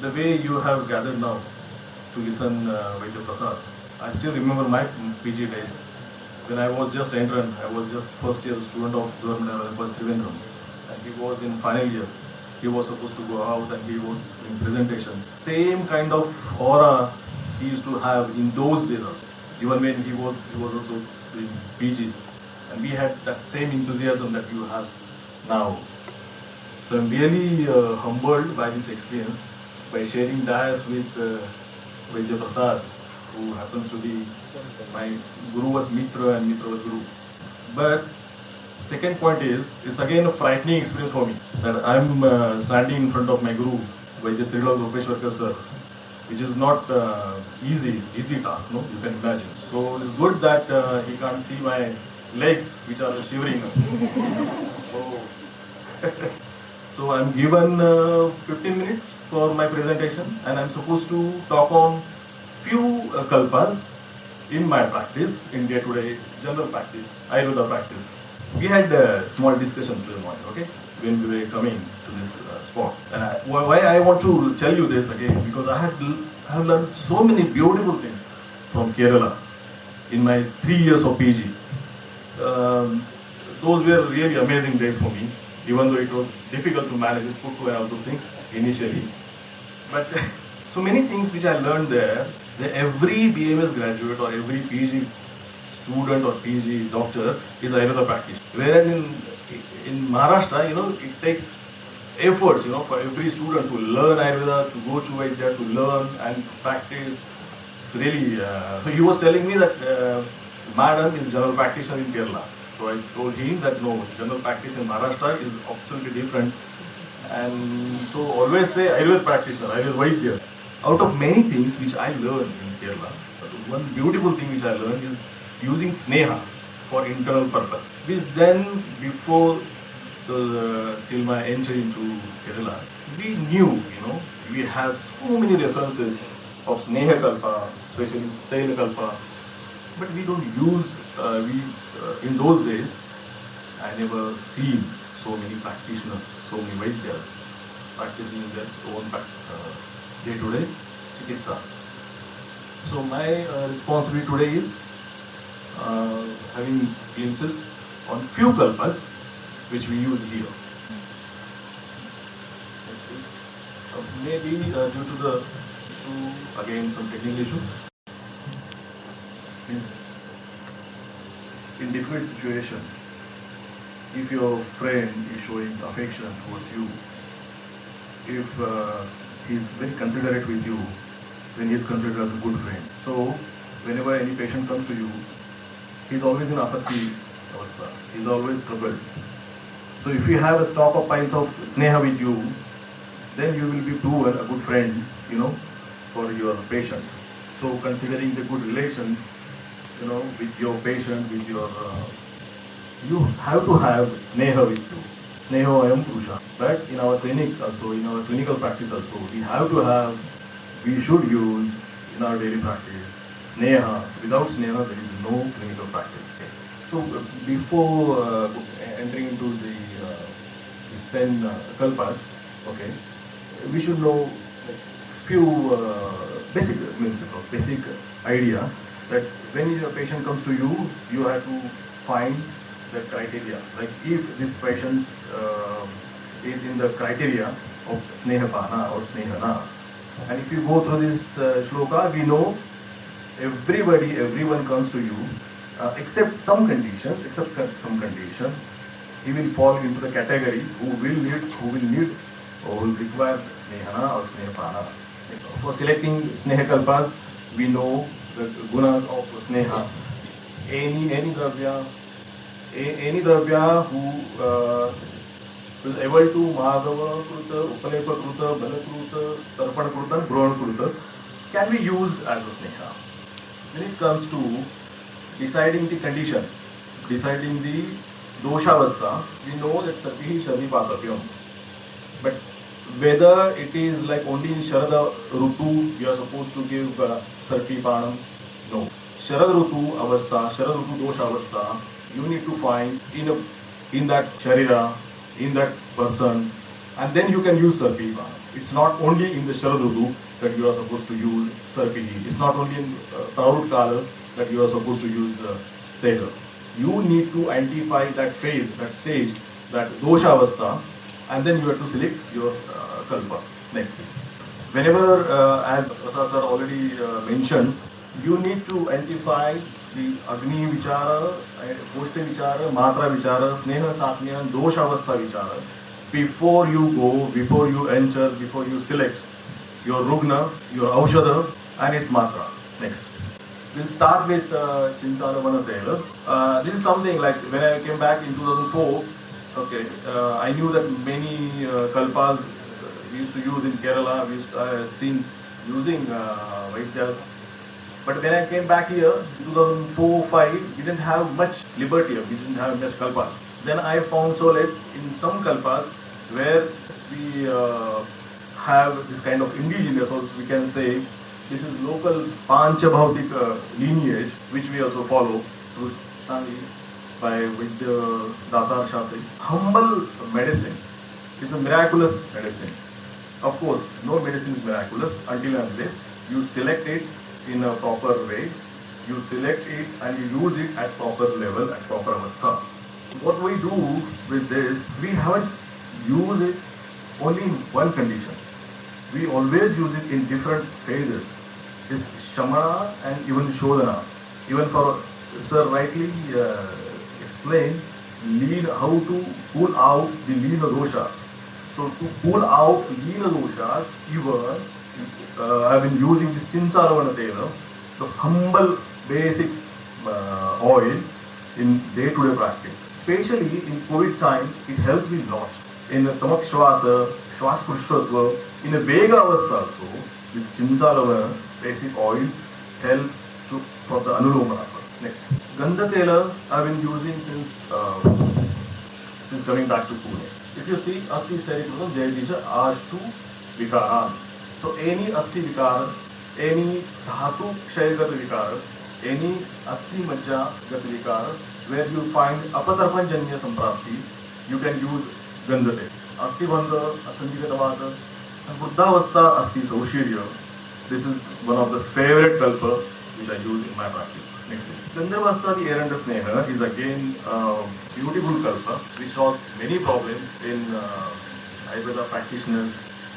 the way you have gathered now to listen Vaidya Prasad, I still remember my PG days. When I was just entrant, I was just first year student of Government Trivandrum, and he was in final year. He was supposed to go out and he was in presentation. Same kind of aura he used to have in those days also. Even when he was also in PG, and we had that same enthusiasm that you have now. So I'm really humbled by this experience, by sharing dais with Vaidya Prasad, who happens to be my Guru was Mitra and Mitra was Guru. But second point is, it's again a frightening experience for me that I'm standing in front of my Guru, Vaidya Trilok Rupeshwarkar sir, which is not easy task, no? You can imagine. So it's good that he can't see my legs, which are shivering. So, so I'm given 15 minutes for my presentation, and I'm supposed to talk on few kalpas in my practice, in day-to-day general practice, Ayurveda practice. We had a small discussion today morning, okay, when we were coming to this spot. And why I want to tell you this again, because I have learned so many beautiful things from Kerala in my 3 years of PG. Those were really amazing days for me, even though it was difficult to manage it, put and all those things initially. But so many things which I learned there, that every BMS graduate or every PG student or PG doctor is Ayurveda practitioner. Whereas in Maharashtra, it takes efforts, for every student to learn Ayurveda, to go to Vaidya, to learn and practice. Really, so he was telling me that Madam is general practitioner in Kerala. So I told him that no, general practice in Maharashtra is absolutely different. And so always say Ayurveda practitioner, Ayurveda Vaidya. Out of many things which I learned in Kerala, one beautiful thing which I learned is using sneha for internal purpose. Which then, before till my entry into Kerala, we knew, we have so many references of sneha kalpa, especially taila kalpa, but we don't use, in those days, I never seen so many practitioners, so many Vaidyas practicing their own day-to-day chikitsa. So my responsibility today is having glimpses on few kalpas which we use here. Maybe due to the issue, again some technical issue, in difficult situation, if your friend is showing affection towards you, if he is very considerate with you, then he is considered as a good friend. So whenever any patient comes to you, he is always in apathy avastha. He is always troubled. So if you have a stock of piles of sneha with you, then you will be proven a good friend, for your patient. So considering the good relations, with your patient, with your, you have to have sneha with you. Sneho ayam purusha. But in our clinic also, in our clinical practice also, we should use in our daily practice sneha. Without sneha, there is no clinical practice. So before entering into the 10 kalpas, okay, we should know few basic idea that when your patient comes to you, you have to find the criteria. Like if this patient is in the criteria of snehapana or snehana, and if you go through this shloka, we know everyone comes to you, except some conditions, he will fall into the category who will need or will require snehana or snehapana. For selecting snehakalpas, we know the gunas of sneha. Any dravya who is able to madhava kruta, upalepa kruta, bala kruta, tarpana kruta, grohan kruta can be used as a sneha. When it comes to deciding the condition, deciding the doshavastha, we know that sati shadi patapyam. But whether it is like only in Sharada Rutu, you are supposed to give Sarti Panam, no. Sharad Rutu Avastha, Sharad Rutu Dosha Avastha, you need to find in that Sharira, in that person, And then you can use Sarpi. It's not only in the Sharad that you are supposed to use Sarpi. It's not only in Praurut Kala that you are supposed to use Tela. You need to identify that phase, that stage, that dosha avastha, and then you have to select your kalpa. Next. Whenever, as Prasad sir already mentioned, you need to identify the Agni Vichara, Poshte Vichara, Matra Vichara, Sneha Satmya, Dosha Avastha Vichara before you go, before you enter, before you select your Rugna, your Aushadha and its Matra. Next. We'll start with Chintaravana Taylor. This is something like when I came back in 2004, okay, I knew that many kalpas we used to use in Kerala, we used to seen using Vaidyas. But when I came back here, in 2004-5, we didn't have much liberty, we didn't have much kalpas. Then I found solace in some kalpas where we have this kind of indigenous, or we can say, this is local Panchabhautik lineage, which we also follow through study by Vidya Datar Shastri. Humble medicine is a miraculous medicine. Of course, no medicine is miraculous until and unless you select it in a proper way, you select it and you use it at proper level, at proper avastha. What we do with this, we haven't used it only in one condition. We always use it in different phases. This Shamana and even Shodhana. Even for Sir rightly explained, how to pull out the Leena dosha. So to pull out Leena doshas, even I've been using this Chintaravana Tela, the humble basic oil in day-to-day practice. Especially in COVID times, it helps me lot. In the Tamak Shwasa, Shwas Purushotva, in a Vega Avastha also, this Chintaravana basic oil helps for the Anuloma. Next. Gandha Tela I've been using since coming back to Pune. If you see Asti Sarikram, Jayadija Ashu Vikaran. So any Asti Vikar, any Dhatu Kshayagata Vikar, any Asti Majja Gata Vikar, where you find Apatarpanjanya Samprapti, you can use Gandha Tela. Asti Bandha, Asanjigata Vata, and Buddhavastha Asti Saushirya. This is one of the favorite kalpa which I use in my practice. Next. Gandhavastha, the Eranda Sneha, is again a beautiful kalpa which solves many problems in Ayurveda practitioners.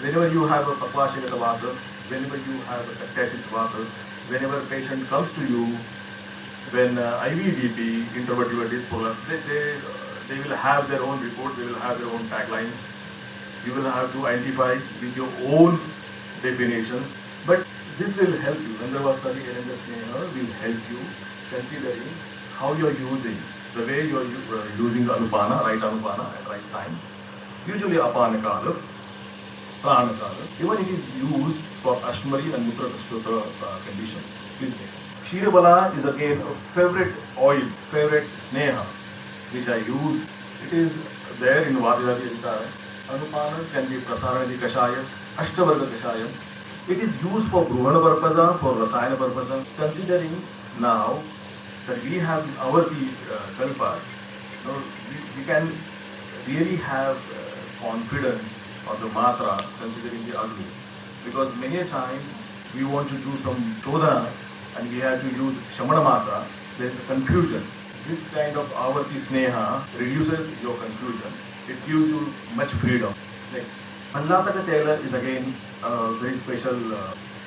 Whenever you have a Pakwashigata Vata, whenever you have a Cactasis Vata, whenever a patient comes to you, when IVDP, introverted dispolar, they will have their own report, they will have their own taglines. You will have to identify with your own definitions. But this will help you. Gandhavastha Eranda Sneha will help you considering how you are using, the way you are using the Anupana, right Anupana at right time. Usually Apana Kala, Prana Kala. Even it is used for Ashmari and Mutra condition. Kshiravana is again a favorite oil, favorite Sneha, which I use. It is there in Vadivadi Adhikara. Anupana can be Prasarani Kashaya, Ashtavarga Kashaya. It is used for Bruhana purpose, for Rasayana purpose. Considering now that we have our kalpa, we can really have confidence on the matra considering the Agni. Because many a times we want to do some Shodhana and we have to use Shamana matra, there is a confusion. This kind of Avarti Sneha reduces your confusion. It gives you much freedom. Next. Mallataka Tela is again a very special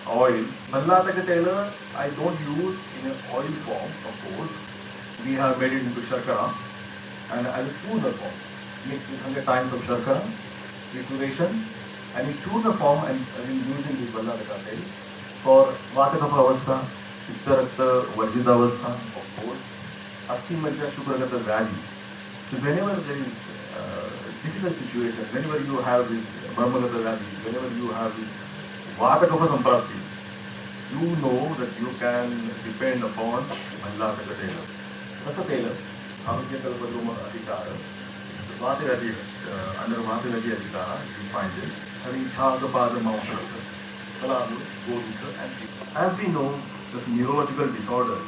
oil. Mallataka Tela I don't use in an oil form, of course. We have made it into Sharkara and as a churna form. Mixed with 100 times of Sharkara, trituration, and in churna form I have been using this Mallataka Tela for Vatakapha Avastha, Pittarakta Varjita Avastha, of course, Asti Majja Shukragata Vyadi. So whenever there is difficult situation, whenever you have this Brahmagata Vyadi, whenever you have this Vatakapha Samprapti, you know that you can depend upon Mallataka Tela. Rasa Tela, Arugyakalapadruma Adhikara, Vatiradi, under Vatiradi Adhikara, you find this, having Chagapada Mountain, Kalalu, Godika, and Tika. As we know, the neurological disorders,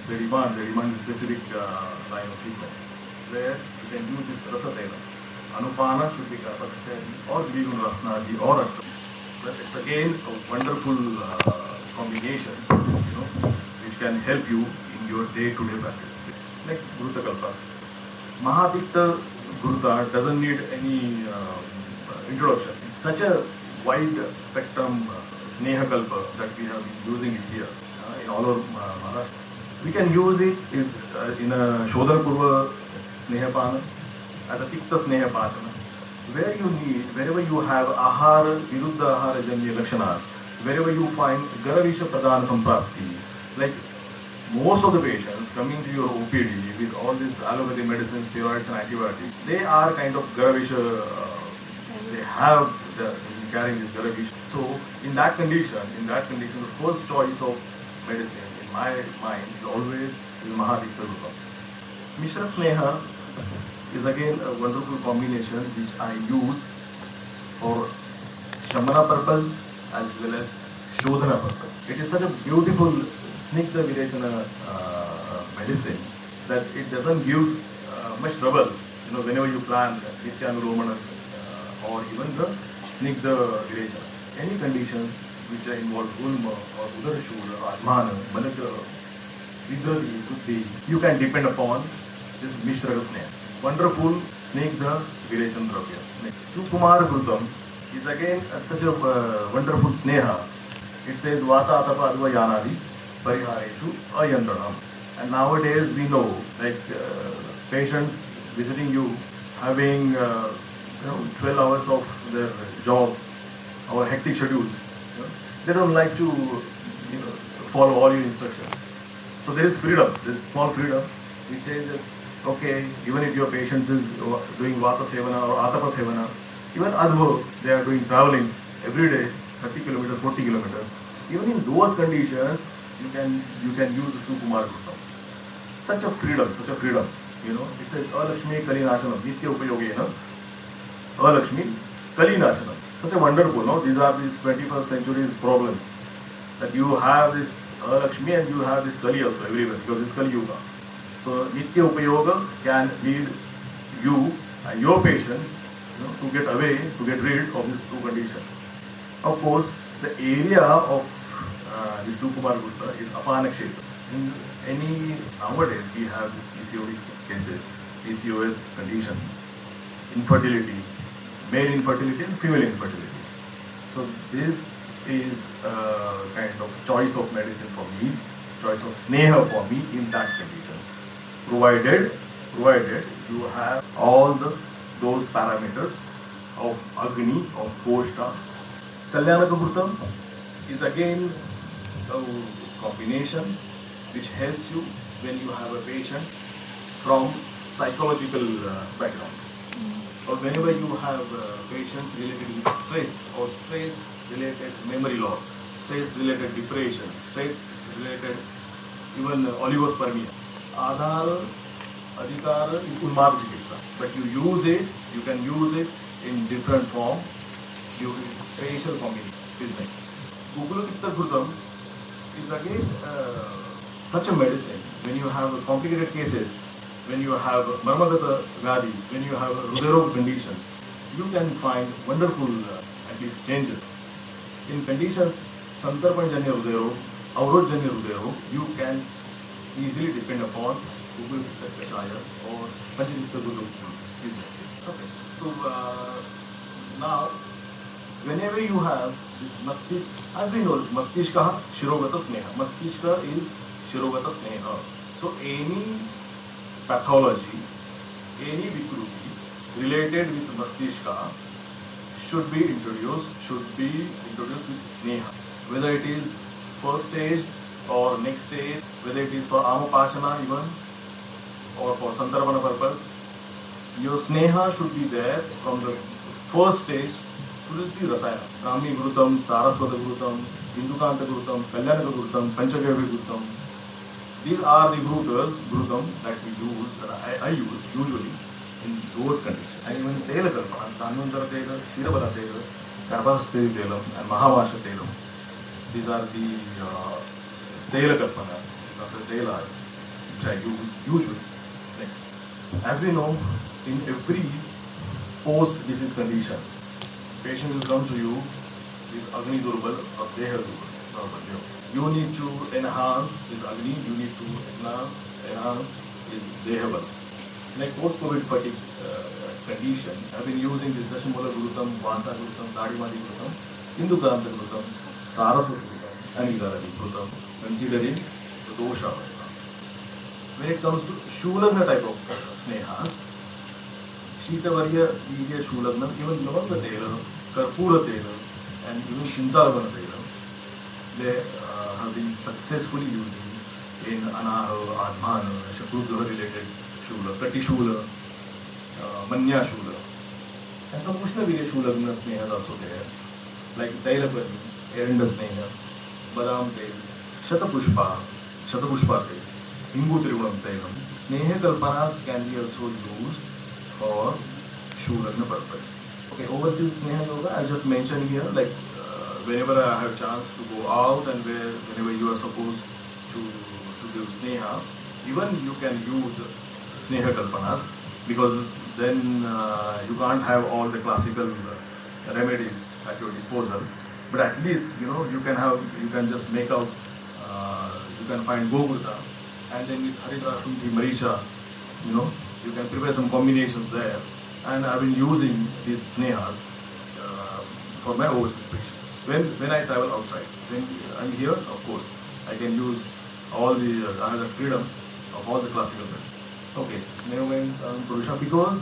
they demand specific line of treatment, where you can use this Rasa Tela. Anupana should be Karpakshadi or Dvigun Rasnaji or Ashtam. But it's again a wonderful combination, which can help you in your day-to-day practice. Next, Guruta Kalpa. Mahapitta Guruta doesn't need any introduction. It's such a wide spectrum Sneha Kalpa that we have been using it here in all over Maharashtra. We can use it in a Shodhana Purva Snehapana, as a Tikta Snehapachana, where you need, wherever you have Ahara, Viruddha Ahara Janya Lakshanas, wherever you find Garavisha Pradhana Samprapti, like most of the patients coming to your OPD with all these allopathic medicines, steroids and antibiotics, they are kind of Garavisha, they have carrying this Garavisha. So in that condition, the first choice of medicine in my mind is always Mahadikta Rupa. Mishra Sneha is again a wonderful combination which I use for Shamana purpose as well as Shodhana purpose. It is such a beautiful Snigdha Virechana medicine that it doesn't give much trouble. Whenever you plan Nityanuromana or even the Snigdha Virechana. Any conditions which involve Gulma or Udarashura, Atmana, Manaka, Vidradi, Suddhi, you can depend upon this Mishra Sneha. Wonderful Snigdha Virechana Dravya. Next, Sukumara Krutam is again such a wonderful Sneha. It says Vata Atapa Adva Yanadi Parihareshu Ayandranam. And nowadays we know, like patients visiting you, having 12 hours of their jobs or hectic schedules, they don't like to follow all your instructions. So there is freedom, there is small freedom, which says that, okay, even if your patient is doing Vata Sevana or Atapa Sevana, even Adva, they are doing traveling every day, 30 kilometers, 40 kilometers. Even in those conditions, you can use the Sukumar Gupta. Such a freedom, It says Alakshmi Kalinashanam, Nitya Upayogena, Alakshmi Kalinashanam. Such a wonderful, These are these 21st century's problems. That you have this Alakshmi and you have this Kali also everywhere, because it's Kali Yuga. So Nitya Upayoga can lead you and your patients to get away, to get rid of these two conditions. Of course, the area of the Sukumar Gupta is Apana Kshetra. Nowadays we have these PCOD cases, PCOS conditions, infertility, male infertility and female infertility. So this is a kind of choice of medicine for me, choice of Sneha for me in that condition. Provided you have all those parameters of Agni, of Koshta. Kalyanaka Gurtam is again a combination which helps you when you have a patient from psychological background. Or whenever you have patients related with stress or stress-related memory loss, stress-related depression, stress-related even oligospermia. Adhar, Adhikar is Unmarg Chikitsa. But you can use it in different form due to spatial combination. Gugulakitta Gurtam is again such a medicine when you have complicated cases, when you have Marmagata Gadi, when you have Rudero conditions, you can find wonderful at least changes. In conditions Santarpanjanya Rudero, Avrojanya Rudero, you can easily depend upon Gugulakitta Kashaya or Panchajitta Guru. Okay. So now, whenever you have this Mastish, as we know, Mastishka Shirogata Sneha. Mastishka is Shirogata Sneha. So any pathology, any vikruti related with Mastishka should be introduced with Sneha. Whether it is first stage or next stage, whether it is for Amapachana even or for Santarpana purpose, your Sneha should be there from the first stage to the Rasayana. Brahmi Gurutam, Saraswata Gurutam, Indukanta Gurutam, Kalyanaka Gurutam, Panchagavi Gurutam. These are the Gurutam that we use, that I use usually in those conditions. And even Telakalpa, Sanvantara Tela, Shirabala Tela, Garbhastha Telam, and Mahavasha Telam. These are the Telakalpana, Tela, which I use usually. Next. As we know, in every post-disease condition. Patient will come to you with Agni Durbal or Deha Durbal. You need to enhance this Agni, you need to enhance this Deha Bal. Like post-COVID fatigue condition, I've been using this Dashamula Gurutam, Vansa Gurutam, Dadimadi Gurutam, Indukaranta Gurutam, Saraswati Gurutam, and Igaradi Gurutam, considering the dosha. When it comes to Shulagna type of Sneha, Shitavarya, Vidya Shulagna, even Lavanga Tela, Karpura Tela, and even Sintalavana Tela, they have been successfully using in Anaha, Admana, Shakrudha related Shula, Kati Shula, Manya Shula. And some Ushna Virya Shulagna Sneha is also there, like Tailapani, Erinda Sneha, Badam Tail, Shatapushpa Tail, Hingu Trigunam Tailam. Sneha Kalpanas can be also used for Shulagna purpose. Okay, overseas Sneha Yoga, I just mentioned here, like whenever I have chance to go out and whenever you are supposed to give Sneha, even you can use Sneha Kalpanas, because then you can't have all the classical remedies at your disposal. But at least, you can just make out, you can find Gogurta, and then with Haridra, Shunti, Marisha, you can prepare some combinations there. And I've been using these snehas for my overseas patients. When I travel outside, when I'm here, of course, I can use all the, I have the freedom of all the classical medicine. Okay, now when Purusha, because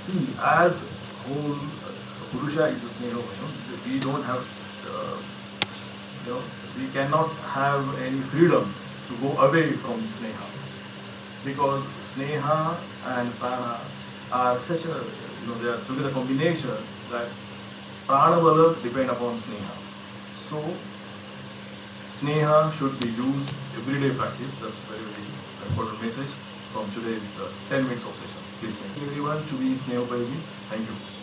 see, as whole Purusha is a sneha, we don't have, we cannot have any freedom to go away from sneha, because sneha and prana are such a, they are together combination that prana bala depend upon sneha. So sneha should be used everyday practice. That's very, very important message from today's 10 minutes of session. Please thank you everyone to be Sneha Baby. Thank you.